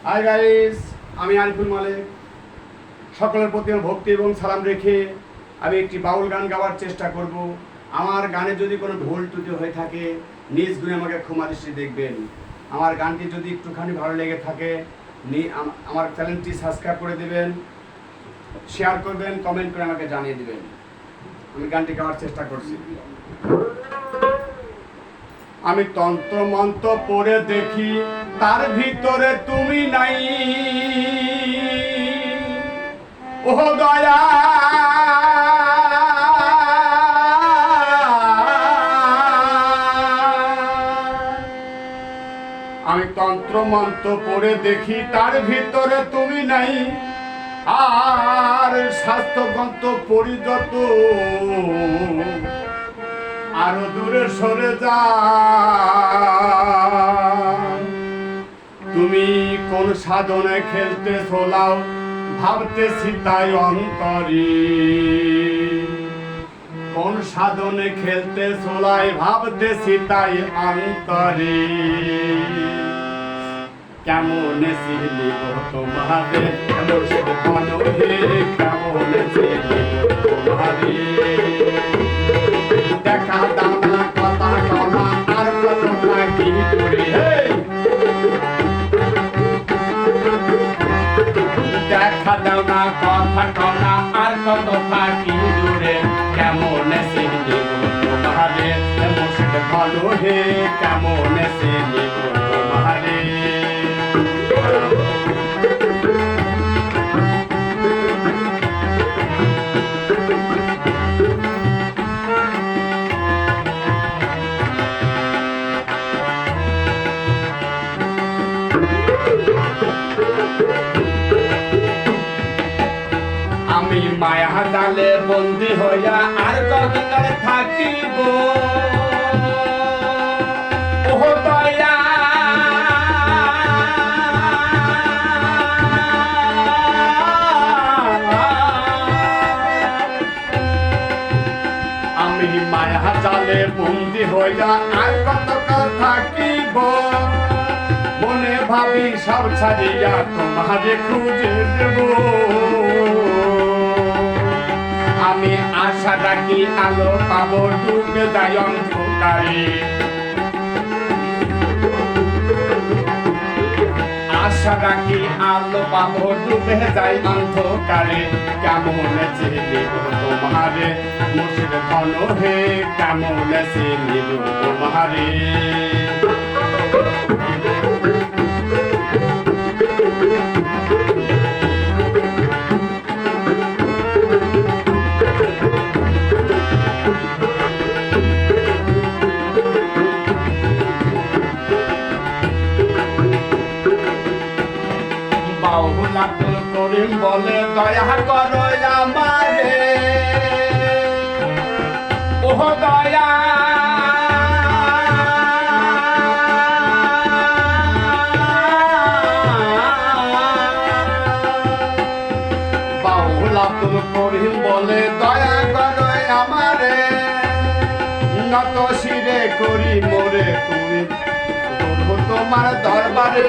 Hi guys, আমি আরিফুল মালিক। সকলের প্রতি ভক্তি এবং সালাম রেখে আমি একটি বাউল গান গাওয়ার চেষ্টা করব। আমার গানে যদি কোনো ভুল ত্রুটি হয়ে থাকে নিজ গুণে আমাকে ক্ষমা দৃষ্টি দেখবেন। আমার গানটি যদি একটুখানি ভালো লেগে থাকে আমার চ্যানেলটি সাবস্ক্রাইব করে দেবেন, শেয়ার করবেন, কমেন্ট করে আমাকে জানিয়ে দেবেন। আমি গানটি গাওয়ার চেষ্টা করছি। আমি তন্ত্র মন্ত্র পড়ে দেখি তার ভিতরে তুমি নাই, ও দয়া আমি তন্ত্র মন্ত্র পড়ে দেখি তার ভিতরে তুমি নাই, আর স্বাস্থ্যগ্রন্থ পড়ি যত আরো দূরে সরে যা। তুমি কোন সাধনে খেলতে চলাও ভাবতেছি তাই অন্তরে, কোন সাধনে খেলতে চলাই ভাবতেছি তাই অন্তরে। কেমন চিনিব তোমারে মুর্শিদ বনহে, কেমন চিনিব তোমারে। দেখা দাও না কথা কও না আর কত থাকি দূরে, দেখা দাও না কথা কও না আর কত থাকি দূরে। কেমন চিনিব তোমারে মুর্শিদ বনহে, কেমন চিনিব তোমারে। আমি মায়া জালে বন্দি হইয়া আর কতকাল থাকিব, ও দয়া আমি মায়া জালে বন্দি হইয়া আর কতকাল থাকিব। মনে ভাবি সব ছাড়িয়া তোমারে খুঁজে দেব, আমি আশা রাখি আলো পাবো ডুবে যাই অন্ধকারে। আশা রাখি আলো পাবো ডুবে যাই অন্ধকারে। কেমন চিনিব তোমারে মুর্শিদ বনহে, কেমন চিনিব তোমারে। বাউল আব্দুল করিম বলে দয়া করো আমারে, ও দয়া বাউল আব্দুল করিম বলে দয়া করো আমারে। নত শিরে করি মোরে তুমি তোমার দরবারে।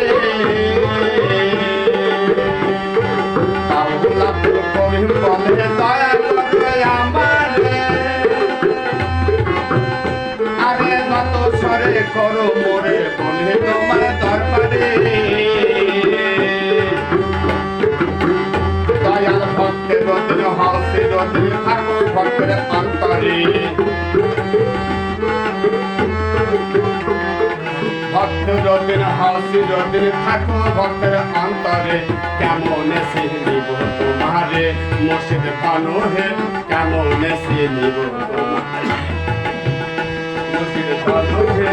বাউল আব্দুল করিম বলে দয়া করে আমারে, আরে নত স্বরে করো মোরে বলে তোমার দরবারে। দয়াল ভক্তের রদিন হাসি রদিন থাকো ভক্তের অন্তরে। ভক্ত রদিন হাসি রদিন থাকো ভক্তের অন্তরে। কেমন চিনিব তোমারে মুর্শিদ বনহে, কেমন চিনিব তোমারে মুর্শিদ বনহে।